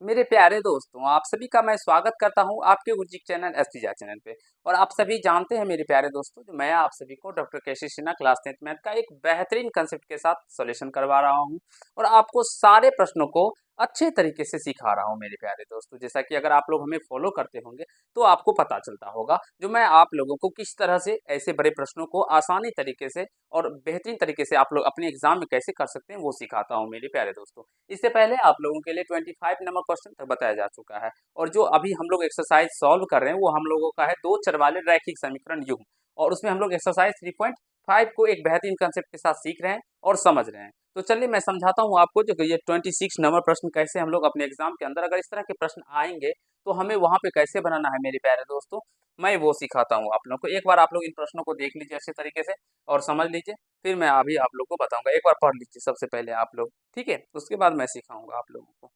मेरे प्यारे दोस्तों, आप सभी का मैं स्वागत करता हूं आपके गुरुजी चैनल एसटीजा चैनल पे। और आप सभी जानते हैं मेरे प्यारे दोस्तों, जो मैं आप सभी को डॉक्टर केसी सिन्हा क्लास 10th मैथ का एक बेहतरीन कंसेप्ट के साथ सॉल्यूशन करवा रहा हूं और आपको सारे प्रश्नों को अच्छे तरीके से सिखा रहा हूं मेरे प्यारे दोस्तों। जैसा कि अगर आप लोग हमें फॉलो करते होंगे तो आपको पता चलता होगा जो मैं आप लोगों को किस तरह से ऐसे बड़े प्रश्नों को आसानी तरीके से और बेहतरीन तरीके से आप लोग अपने एग्जाम में कैसे कर सकते हैं वो सिखाता हूँ मेरे प्यारे दोस्तों। इससे पहले आप लोगों के लिए 25 नंबर क्वेश्चन तक बताया जा चुका है और जो अभी हम लोग एक्सरसाइज सॉल्व कर रहे हैं वो हम लोगों का है दो चर वाले रैखिक समीकरण युग्म। और उसमें हम लोग एक्सरसाइज 3.5 को एक बेहतरीन कंसेप्ट के साथ सीख रहे हैं और समझ रहे हैं। तो चलिए मैं समझाता हूँ आपको जो ये 26 नंबर प्रश्न कैसे हम लोग अपने एग्जाम के अंदर अगर इस तरह के प्रश्न आएंगे तो हमें वहां पे कैसे बनाना है मेरे प्यारे दोस्तों। मैं वो सिखाता हूँ आप लोग को। एक बार आप लोग इन प्रश्नों को देख लीजिए अच्छे तरीके से और समझ लीजिए, फिर मैं अभी आप लोग को बताऊंगा। एक बार पढ़ लीजिए सबसे पहले आप लोग, ठीक है? उसके बाद मैं सिखाऊंगा आप लोगों को।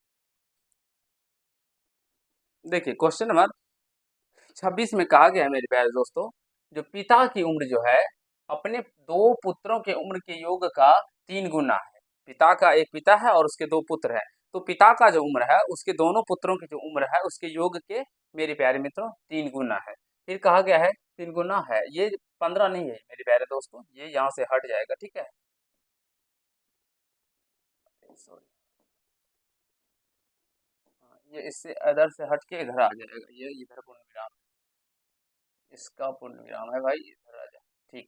देखिए क्वेश्चन नंबर 26 में कहा गया है मेरे प्यारे दोस्तों, जो पिता की उम्र जो है अपने दो पुत्रों के उम्र के योग का 3 गुना है। पिता का एक पिता है और उसके दो पुत्र है, तो पिता का जो उम्र है उसके दोनों पुत्रों की जो उम्र है उसके योग के मेरे प्यारे मित्रों 3 गुना है। फिर कहा गया है 3 गुना है, ये 15 नहीं है मेरे प्यारे दोस्तों, ये यहाँ से हट जाएगा, ठीक है? सॉरी, ये इससे अदर से हट के इधर आ जाएगा, ये इधर पूर्ण विराम, इसका पूर्ण विराम है भाई, इधर आ जाए, ठीक।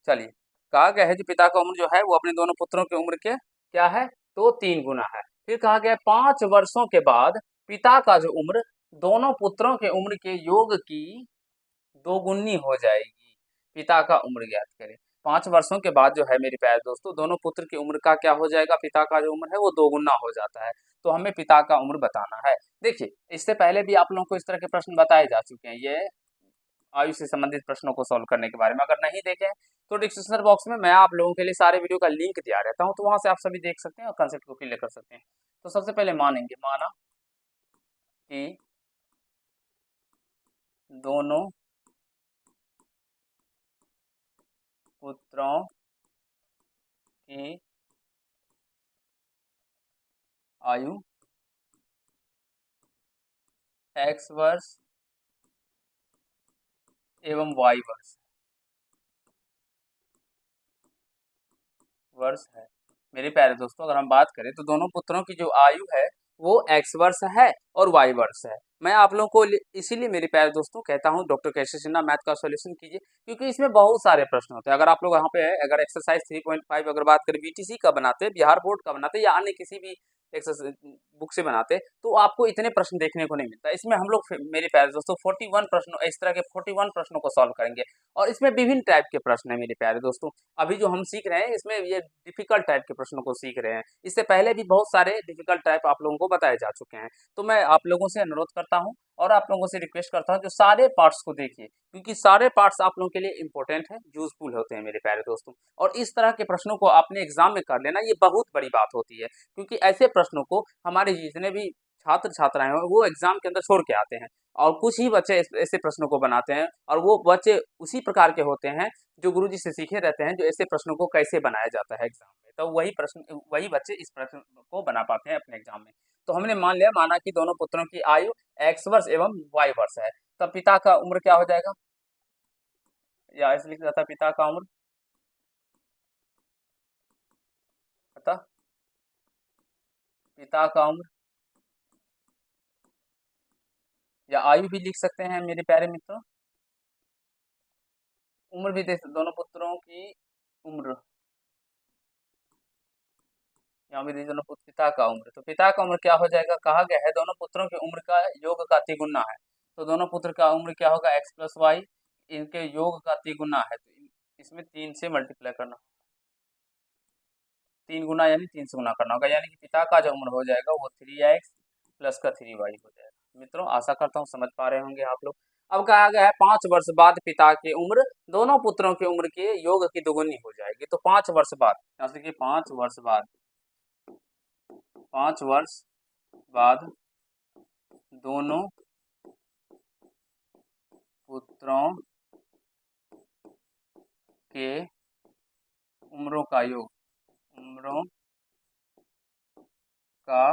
चलिए, कहा गया है जो पिता का उम्र जो है वो अपने दोनों पुत्रों की उम्र के क्या है, तो 3 गुना है। फिर कहा गया 5 वर्षों के बाद पिता का जो उम्र दोनों पुत्रों के उम्र के योग की दोगुनी हो जाएगी। पिता का उम्र ज्ञात करें। 5 वर्षों के बाद जो है मेरे प्यारे दोस्तों दोनों पुत्र की उम्र का क्या हो जाएगा, पिता का जो उम्र है वो दोगुना हो जाता है। तो हमें पिता का उम्र बताना है। देखिए इससे पहले भी आप लोगों को इस तरह के प्रश्न बताए जा चुके हैं, ये आयु से संबंधित प्रश्नों को सॉल्व करने के बारे में। अगर नहीं देखें तो डिस्क्रिप्शन बॉक्स में मैं आप लोगों के लिए सारे वीडियो का लिंक दिया रहता हूँ, तो वहां से आप सभी देख सकते हैं और कंसेप्ट को क्लियर कर सकते हैं। तो सबसे पहले मानेंगे, माना कि दोनों पुत्रों की आयु एक्स वर्ष एवं वाई वर्ष है। मेरे प्यारे दोस्तों अगर हम बात करें तो दोनों पुत्रों की जो आयु है वो एक्स वर्ष है और वाई वर्ष है। मैं आप लोगों को इसीलिए मेरे प्यारे दोस्तों कहता हूँ डॉक्टर केसी सिन्हा मैथ का सॉल्यूशन कीजिए, क्योंकि इसमें बहुत सारे प्रश्न होते हैं। अगर आप लोग यहाँ पे है, अगर एक्सरसाइज 3.5 अगर बात करें बीटीसी का बनाते, बिहार बोर्ड का बनाते या अन्य किसी भी एक्सरसाइज बुक से बनाते, तो आपको इतने प्रश्न देखने को नहीं मिलता। इसमें हम लोग मेरे प्यारे दोस्तों 41 प्रश्नों, इस तरह के 41 प्रश्नों को सॉल्व करेंगे और इसमें विभिन्न टाइप के प्रश्न है मेरे प्यारे दोस्तों। अभी जो हम सीख रहे हैं इसमें ये डिफिकल्ट टाइप के प्रश्नों को सीख रहे हैं। इससे पहले भी बहुत सारे डिफिकल्ट टाइप आप लोगों को बताए जा चुके हैं। तो मैं आप लोगों से अनुरोध करता हूं और आप लोगों से रिक्वेस्ट करता हूं जो सारे पार्ट्स को देखिए, क्योंकि सारे पार्ट्स आप लोगों के लिए इंपॉर्टेंट है, यूजफुल होते हैं मेरे प्यारे दोस्तों। और इस तरह के प्रश्नों को अपने एग्जाम में कर लेना ये बहुत बड़ी बात होती है, क्योंकि ऐसे प्रश्नों को हमारे जितने भी छात्र छात्राएं हैं वो एग्जाम के अंदर छोड़ के आते हैं और कुछ ही बच्चे ऐसे प्रश्नों को बनाते हैं और वो बच्चे उसी प्रकार के होते हैं जो गुरुजी से सीखे रहते हैं जो ऐसे प्रश्नों को कैसे बनाया जाता है एग्जाम में। तो वही बच्चे इस प्रश्न को बना पाते हैं अपने एग्जाम में। तो हमने मान लिया, माना कि दोनों पुत्रों की आयु एक्स वर्ष एवं वाई वर्ष है, तब पिता का उम्र क्या हो जाएगा, या ऐसे लिख जाता पिता का उम्र, अतः पिता का उम्र, या आयु भी लिख सकते हैं मेरे प्यारे मित्रों, उम्र भी देख, दोनों पुत्रों की उम्र, यहाँ भी दोनों पिता का उम्र, तो पिता का उम्र क्या हो जाएगा, कहा गया है दोनों पुत्रों की उम्र का योग का तिगुना है। तो दोनों पुत्र का उम्र क्या होगा, एक्स प्लस वाई, इनके योग का तिगुना है, तो इसमें 3 से मल्टीप्लाई करना, 3 गुना यानी 3 से गुना करना होगा, यानी कि पिता का जो उम्र हो जाएगा वो 3x प्लस का 3y हो जाएगा। मित्रों आशा करता हूँ समझ पा रहे होंगे आप लोग। अब कहा गया है 5 वर्ष बाद पिता की उम्र दोनों पुत्रों की उम्र के योग की दोगुनी हो जाएगी। तो 5 वर्ष बाद, जैसे कि 5 वर्ष बाद, 5 वर्ष बाद दोनों पुत्रों के उम्रों का योग, उम्रों का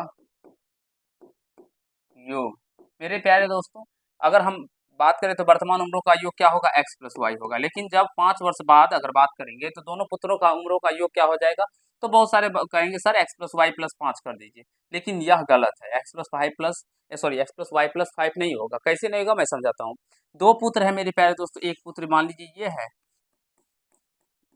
योग। मेरे प्यारे दोस्तों, अगर हम बात करें तो वर्तमान उम्रों का योग क्या होगा, x प्लस वाई होगा। लेकिन जब 5 वर्ष बाद अगर बात करेंगे तो दोनों पुत्रों का उम्रों का योग क्या हो जाएगा, तो बहुत सारे कहेंगे sir x plus Y plus 5 कर दीजिए, लेकिन यह गलत है। x plus five plus sorry x plus Y plus 5 नहीं होगा। कैसे नहीं होगा, मैं समझाता हूँ। दो पुत्र है मेरे प्यारे दोस्तों, एक पुत्र मान लीजिए ये है,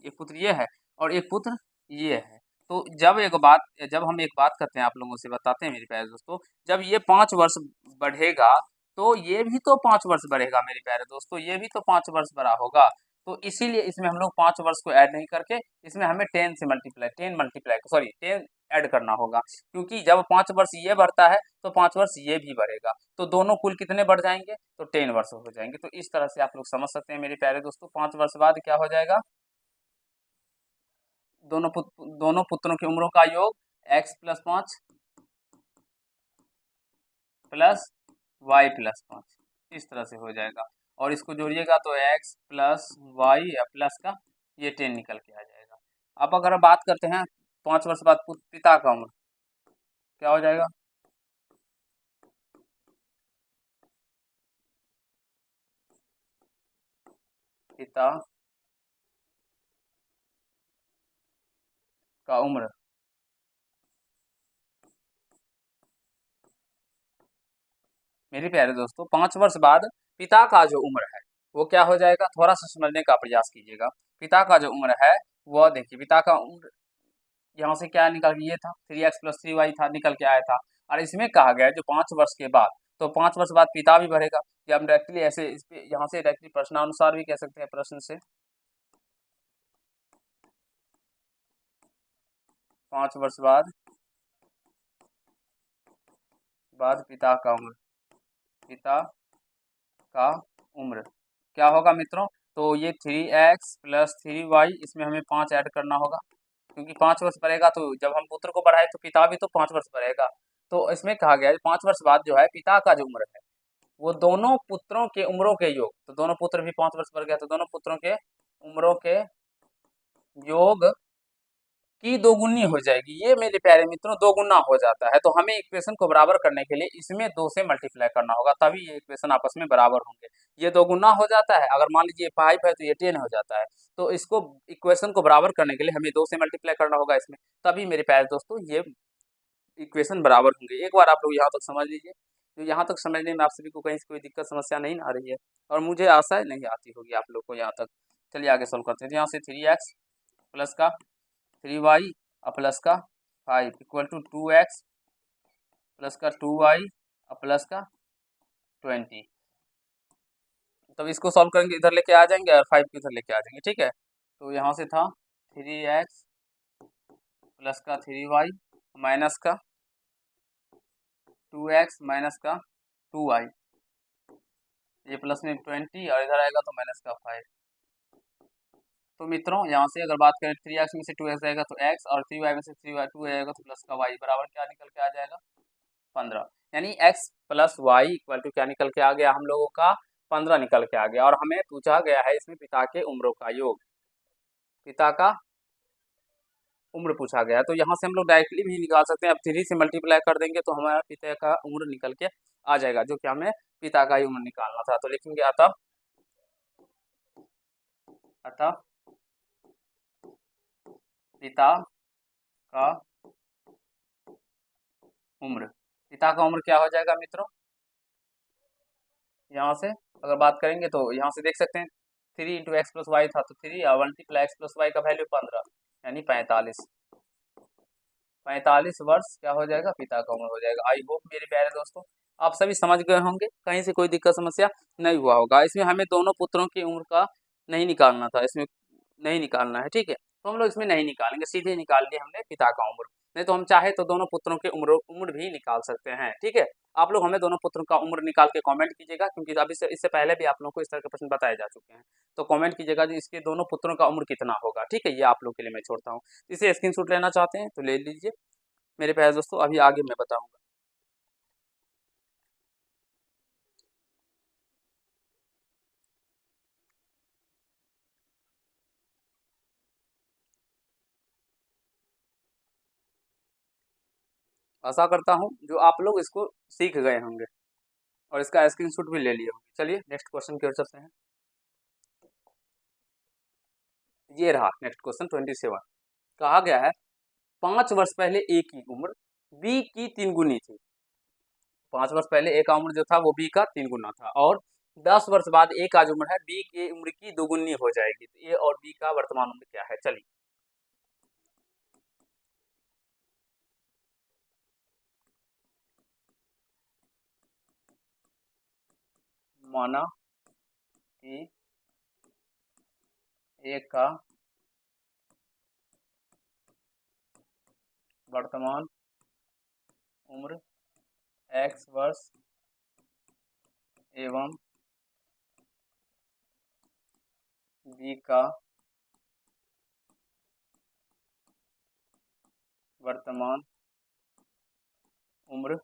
एक पुत्र ये है और एक पुत्र ये है। तो जब हम एक बात करते हैं, आप लोगों से बताते हैं मेरे प्यारे दोस्तों, जब ये 5 वर्ष बढ़ेगा तो ये भी तो 5 वर्ष बढ़ेगा मेरे प्यारे दोस्तों, ये भी तो 5 वर्ष बड़ा होगा। तो इसीलिए इसमें हम लोग 5 वर्ष को ऐड नहीं करके इसमें हमें 10 से मल्टीप्लाई 10 ऐड करना होगा, क्योंकि जब 5 वर्ष ये बढ़ता है तो 5 वर्ष ये भी बढ़ेगा, तो दोनों कुल कितने बढ़ जाएंगे, तो 10 वर्ष हो जाएंगे। तो इस तरह से आप लोग समझ सकते हैं मेरे प्यारे दोस्तों, 5 वर्ष बाद क्या हो जाएगा, दोनों पुत्रों की उम्रों का योग x plus 5 plus Y plus 5 इस तरह से हो जाएगा। और इसको जोड़िएगा तो x प्लस वाई या प्लस का ये 10 निकल के आ जाएगा। अब अगर हम बात करते हैं 5 वर्ष बाद पिता का उम्र क्या हो जाएगा, पिता का उम्र, मेरे प्यारे दोस्तों 5 वर्ष बाद पिता का जो उम्र है वो क्या हो जाएगा, थोड़ा सा समझने का प्रयास कीजिएगा। पिता का जो उम्र है वह देखिए, पिता का उम्र यहाँ से क्या निकल के ये था 3x+3y था, निकल के आया था। और इसमें कहा गया है जो 5 वर्ष के बाद, तो 5 वर्ष बाद पिता भी बढ़ेगा। या हम डायरेक्टली ऐसे इस पे यहाँ से डायरेक्टली प्रश्नानुसार भी कह सकते हैं, प्रश्न से 5 वर्ष बाद पिता का उम्र क्या होगा मित्रों, तो ये 3x+3y, इसमें हमें 5 ऐड करना होगा, क्योंकि 5 वर्ष बढ़ेगा तो जब हम पुत्र को बढ़ाए तो पिता भी तो 5 वर्ष बढ़ेगा। तो इसमें कहा गया है 5 वर्ष बाद जो है पिता का जो उम्र है वो दोनों पुत्रों के उम्रों के योग, तो दोनों पुत्र भी 5 वर्ष बढ़ गया, तो दोनों पुत्रों के उम्रों के योग की दोगुनी हो जाएगी। ये मेरे प्यारे मित्रों दोगुना हो जाता है, तो हमें इक्वेशन को बराबर करने के लिए इसमें 2 से मल्टीप्लाई करना होगा, तभी ये इक्वेशन आपस में बराबर होंगे। ये दोगुना हो जाता है, अगर मान लीजिए 5 है तो ये 10 हो जाता है, तो इसको इक्वेशन को बराबर करने के लिए हमें 2 से मल्टीप्लाई करना होगा इसमें, तभी मेरे प्यारे दोस्तों ये इक्वेशन बराबर होंगे। एक बार आप लोग यहाँ तक समझ लीजिए, तो यहाँ तक समझने में आप सभी को कहीं से कोई दिक्कत समस्या नहीं आ रही है, और मुझे आशा है नहीं आती होगी आप लोग को यहाँ तक। चलिए आगे सोल्व करते हैं। तो यहाँ से 3x प्लस का 3y और प्लस का 5 इक्वल टू 2x प्लस का 2y और प्लस का 20। तब इसको सॉल्व करेंगे, इधर लेके आ जाएंगे और 5 को इधर लेके आ जाएंगे, ठीक है। तो यहाँ से था 3x प्लस का 3y माइनस का 2x माइनस का 2y, ये प्लस में 20 और इधर आएगा तो माइनस का 5। तो मित्रों यहाँ से अगर बात करें 3x में से 2x जाएगा तो x, और 3y में से 3y 2 जाएगा तो प्लस का y बराबर क्या निकल के आ जाएगा 15। यानी x plus Y equal to क्या निकल के आ गया हम लोगों का 15 निकल के आ गया। और हमें पूछा गया है इसमें पिता के उम्रों का योग, पिता का उम्र पूछा गया है, तो यहाँ से हम लोग डायरेक्टली भी निकाल सकते हैं। अब 3 से मल्टीप्लाई कर देंगे तो हमारा पिता का उम्र निकल के आ जाएगा, जो कि हमें पिता का ही उम्र निकालना था। तो लिखेंगे अतः पिता का उम्र, पिता का उम्र क्या हो जाएगा मित्रों, यहाँ से अगर बात करेंगे तो यहाँ से देख सकते हैं 3 इंटू एक्स प्लस वाई था, तो 3 और मल्टीप्लाई एक्स प्लस वाई का वैल्यू 15 यानी 45 वर्ष क्या हो जाएगा, पिता का उम्र हो जाएगा। आई होप मेरे प्यारे दोस्तों आप सभी समझ गए होंगे, कहीं से कोई दिक्कत समस्या नहीं हुआ होगा। इसमें हमें दोनों पुत्रों की उम्र का नहीं निकालना था, इसमें नहीं निकालना है, ठीक है। तो हम लोग इसमें नहीं निकालेंगे, सीधे निकाल लिए हमने पिता का उम्र। नहीं तो हम चाहे तो दोनों पुत्रों के उम्र भी निकाल सकते हैं, ठीक है। आप लोग हमें दोनों पुत्रों का उम्र निकाल के कमेंट कीजिएगा, क्योंकि अभी से इससे पहले भी आप लोगों को इस तरह के प्रश्न बताए जा चुके हैं। तो कमेंट कीजिएगा जी इसके दोनों पुत्रों का उम्र कितना होगा, ठीक है। ये आप लोग के लिए मैं छोड़ता हूँ। इसे स्क्रीनशॉट लेना चाहते हैं तो ले लीजिए मेरे प्यारे दोस्तों, अभी आगे मैं बताऊंगा। आशा करता हूँ जो आप लोग इसको सीख गए होंगे। और इसका स्क्रीनशॉट भी ले लिए होंगे। चलिए नेक्स्ट क्वेश्चन की ओर चलते हैं। ये रहा नेक्स्ट क्वेश्चन 27। कहा गया है 5 वर्ष पहले ए की उम्र बी की 3 गुनी थी। 5 वर्ष पहले ए का उम्र जो था वो बी का 3 गुना था, और 10 वर्ष बाद ए का जो उम्र है बी की उम्र की 2 गुनी हो जाएगी। तो ए और बी का वर्तमान उम्र क्या है? चलिए माना कि ए का वर्तमान उम्र x वर्ष एवं बी का वर्तमान उम्र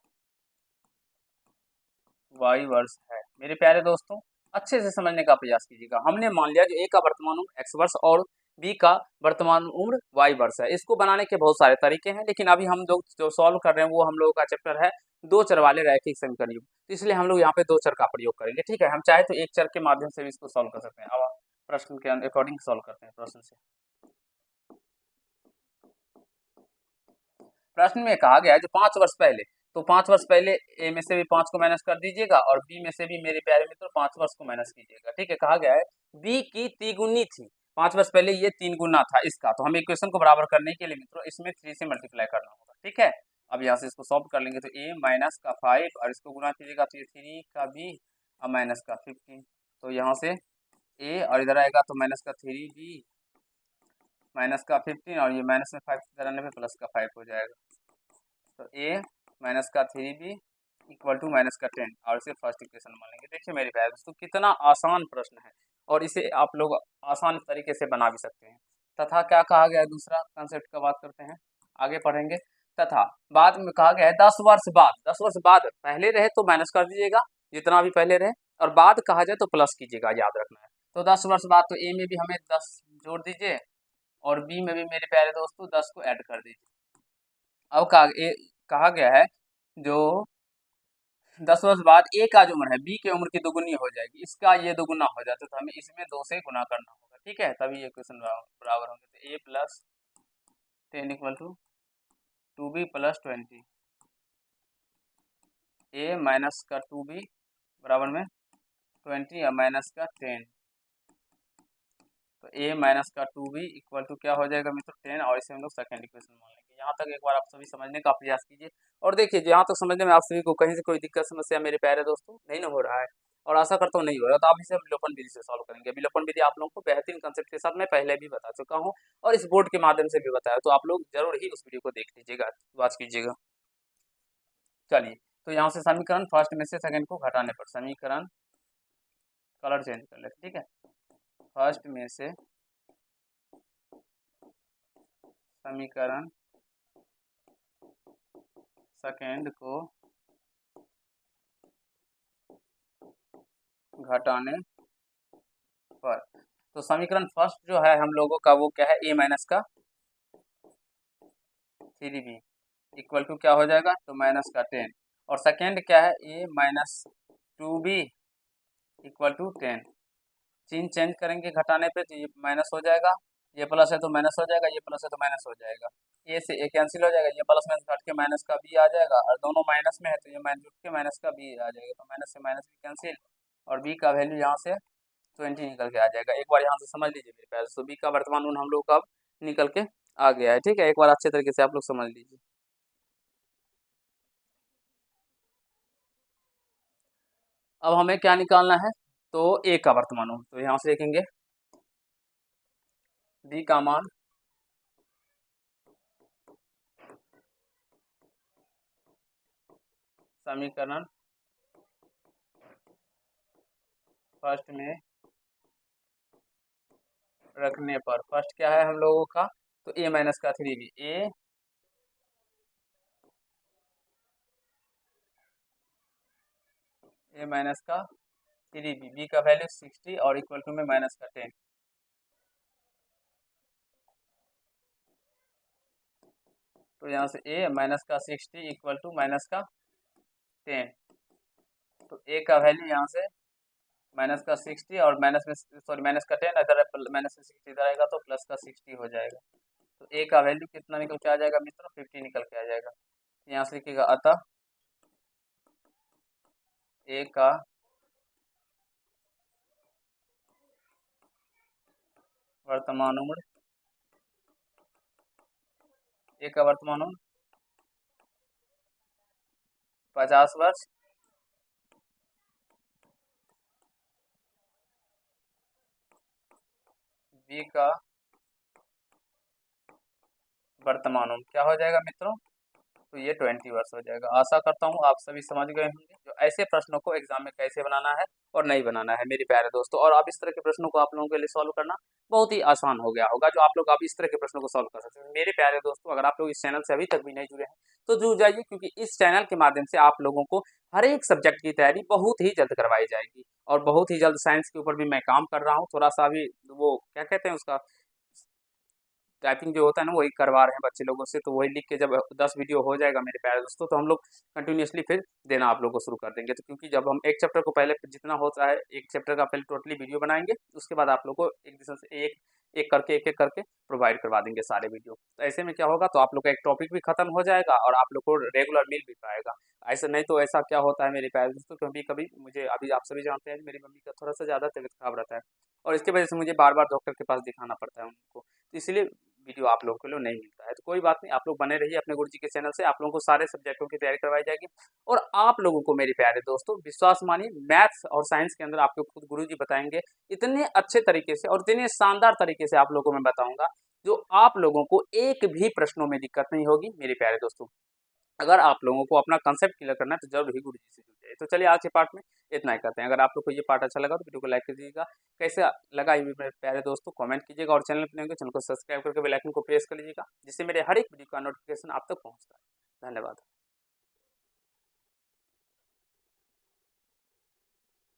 y वर्ष है। मेरे प्यारे दोस्तों, अच्छे से समझने का प्रयास कीजिएगा। हमने मान लिया जो a का वर्तमान उम्र x वर्ष और b का वर्तमान उम्र y वर्ष है। इसको बनाने के बहुत सारे तरीके हैं, लेकिन अभी हम लोग जो सॉल्व कर रहे हैं वो हम लोगों का चैप्टर है दो चर वाले रैखिक समीकरण युग्म। तो इसलिए हम लोग यहाँ पे दो चर का प्रयोग करेंगे। ठीक है, हम चाहे तो एक चर के माध्यम से भी इसको सॉल्व कर सकते हैं। अब प्रश्न के अकॉर्डिंग सॉल्व करते हैं। प्रश्न में कहा गया है जो 5 वर्ष पहले, तो 5 वर्ष पहले ए में से भी 5 को माइनस कर दीजिएगा और बी में से भी मेरे प्यारे मित्र 5 वर्ष को माइनस कीजिएगा। ठीक है, कहा गया है बी की 3 गुनी थी। 5 वर्ष पहले ये 3 गुना था इसका, तो हमें इक्वेशन को बराबर करने के लिए मित्रों इसमें 3 से मल्टीप्लाई करना होगा। ठीक है, अब यहाँ से इसको सॉल्व कर लेंगे तो ए माइनस का 5 और इसको गुना कीजिएगा तो ये 3 का बी और माइनस का 15। तो यहाँ से ए और इधर आएगा तो माइनस का 3b माइनस का 15 और ये माइनस में 5 इधर आने पे प्लस का 5 हो जाएगा। तो ए माइनस का 3b इक्वल टू माइनस का 10 और इसे फर्स्ट इक्वेशन मान लेंगे। देखिए मेरे प्यारे दोस्तों कितना आसान प्रश्न है और इसे आप लोग आसान तरीके से बना भी सकते हैं। तथा क्या कहा गया है, दूसरा कंसेप्ट का बात करते हैं, आगे पढ़ेंगे। तथा बाद में कहा गया है 10 वर्ष बाद, 10 वर्ष बाद पहले रहे तो माइनस कर दीजिएगा जितना भी पहले रहे, और बाद कहा जाए तो प्लस कीजिएगा, याद रखना है। तो 10 वर्ष बाद तो ए में भी हमें 10 जोड़ दीजिए और बी में भी मेरे प्यारे दोस्तों 10 को ऐड कर दीजिए। अब कहा गया है जो 10 वर्ष बाद ए का जो उम्र है बी की उम्र की 2 गुनी हो जाएगी, इसका ये 2 गुना हो जाता है तो हमें इसमें 2 से गुना करना होगा। ठीक है, तभी ये क्वेश्चन बराबर होंगे। तो A plus 10 equal to 2b plus 20, A minus का 2b बराबर में 20 और माइनस का 10, तो ए माइनस का 2b इक्वल टू क्या हो जाएगा मित्रों 10, और इसे हम लोग सेकेंड इक्वेशन मान लेंगे। यहाँ तक एक बार आप सभी समझने का प्रयास कीजिए और देखिए यहाँ तक समझने में आप सभी को कहीं से कोई दिक्कत समस्या मेरे प्यारे दोस्तों नहीं ना हो रहा है, और आशा करता हूँ नहीं हो रहा। तो आप इसे विलोपन विधि से सॉल्व करेंगे। विलोपन विधि आप लोगों को बेहतरीन कंसेप्ट के साथ मैं पहले भी बता चुका हूँ और इस बोर्ड के माध्यम से भी बताया, तो आप लोग जरूर ही उस वीडियो को देख लीजिएगा, वॉच कीजिएगा। चलिए, तो यहाँ से समीकरण फर्स्ट में से सेकंड को घटाने पर समीकरण, कलर चेंज कर लेते। ठीक है, फर्स्ट में से समीकरण सेकंड को घटाने पर, तो समीकरण फर्स्ट जो है हम लोगों का वो क्या है, ए माइनस का 3b इक्वल टू क्या हो जाएगा, तो माइनस का 10, और सेकंड क्या है, ए माइनस 2b इक्वल टू 10। चिन्ह चेंज करेंगे घटाने पे तो ये माइनस हो जाएगा, ये प्लस है तो माइनस हो जाएगा, ये प्लस है तो माइनस हो जाएगा, ए से ए कैंसिल हो जाएगा, ये प्लस माइनस घट के माइनस का बी आ जाएगा, और दोनों माइनस में है तो ये माइनस जुट के माइनस का बी आ जाएगा, तो माइनस से माइनस भी कैंसिल और बी का वैल्यू यहाँ से 20 निकल के आ जाएगा। एक बार यहाँ से समझ लीजिए मेरे प्यारे, तो बी का वर्तमान मूल्य हम लोग का अब निकल के आ गया है। ठीक है, एक बार अच्छे तरीके से आप लोग समझ लीजिए। अब हमें क्या निकालना है, तो ए का वर्तमान मूल्य, तो यहाँ से देखेंगे बी का मान समीकरण फर्स्ट में रखने पर, फर्स्ट क्या है हम लोगों का, तो ए माइनस का 3b, ए माइनस का 3b, बी का वैल्यू 60 और इक्वल टू में माइनस का 10, तो यहाँ से ए माइनस का 60 इक्वल टू माइनस का 10, तो ए का वैल्यू यहाँ से माइनस का 60 और माइनस में सॉरी माइनस का 10, अगर माइनस में 60 इधर आएगा तो प्लस का 60 हो जाएगा। तो ए का वैल्यू कितना निकल के आ जाएगा मित्रों, 50 निकल के आ जाएगा। यहाँ से लिखिएगा अतः ए का वर्तमान उम्र, ए का वर्तमान उम्र 50 वर्ष, बी का वर्तमान उम्र क्या हो जाएगा मित्रों, तो ये 20 वर्ष हो जाएगा। आशा करता हूँ आप सभी समझ गए होंगे जो ऐसे प्रश्नों को एग्जाम में कैसे बनाना है और नहीं बनाना है मेरे प्यारे दोस्तों। और अब इस तरह के प्रश्नों को आप लोगों के लिए सॉल्व करना बहुत ही आसान हो गया होगा, जो आप लोग अब इस तरह के प्रश्नों को सॉल्व कर सकते हैं। मेरे प्यारे दोस्तों, अगर आप लोग इस चैनल से अभी तक भी नहीं जुड़े हैं तो जुड़ जाइए, क्योंकि इस चैनल के माध्यम से आप लोगों को हर एक सब्जेक्ट की तैयारी बहुत ही जल्द करवाई जाएगी। और बहुत ही जल्द साइंस के ऊपर भी मैं काम कर रहा हूँ, थोड़ा सा अभी वो क्या कहते हैं उसका टाइपिंग जो होता है ना, वही करवा रहे हैं बच्चे लोगों से। तो वही लिख के जब 10 वीडियो हो जाएगा मेरे प्यारे दोस्तों, तो हम लोग कंटिन्यूअसली फिर देना आप लोगों को शुरू कर देंगे। तो क्योंकि जब हम एक चैप्टर को पहले जितना होता है एक चैप्टर का पहले टोटली वीडियो बनाएंगे, उसके बाद आप लोग को एक दिशा से एक एक करके प्रोवाइड करवा देंगे सारे वीडियो। तो ऐसे में क्या होगा, तो आप लोग का एक टॉपिक भी खत्म हो जाएगा और आप लोग को रेगुलर मिल भी पाएगा। ऐसे नहीं तो ऐसा क्या होता है मेरे प्यारे दोस्तों, कभी कभी मुझे, अभी आप सभी जानते हैं मेरी मम्मी का थोड़ा सा ज़्यादा तबीयत खराब रहता है और इसकी वजह से मुझे बार बार डॉक्टर के पास दिखाना पड़ता है उनको, तो इसलिए वीडियो आप लोगों के लिए नहीं मिलता है। तो कोई बात नहीं, आप लोग बने रहिए अपने गुरुजी के चैनल से, आप लोगों को सारे सब्जेक्टों की तैयारी करवाई जाएगी। और आप लोगों को मेरे प्यारे दोस्तों विश्वास मानिए, मैथ्स और साइंस के अंदर आपको खुद गुरुजी बताएंगे इतने अच्छे तरीके से और इतने शानदार तरीके से आप लोगों को मैं बताऊंगा, जो आप लोगों को एक भी प्रश्नों में दिक्कत नहीं होगी मेरे प्यारे दोस्तों। अगर आप लोगों को अपना कंसेप्ट क्लियर करना है तो जरूर ही गुरुजी से जुड़ जाइए। तो चलिए आज के पार्ट में इतना ही करते हैं। अगर आप लोग को ये पार्ट अच्छा लगा तो वीडियो को लाइक कीजिएगा, कैसे लगा ये मेरे प्यारे दोस्तों कमेंट कीजिएगा, और चैनल पर चैनल को सब्सक्राइब करके बेल आइकन को प्रेस कर लीजिएगा, जिससे मेरे हर एक वीडियो का नोटिफिकेशन आप तक पहुंचता है। धन्यवाद।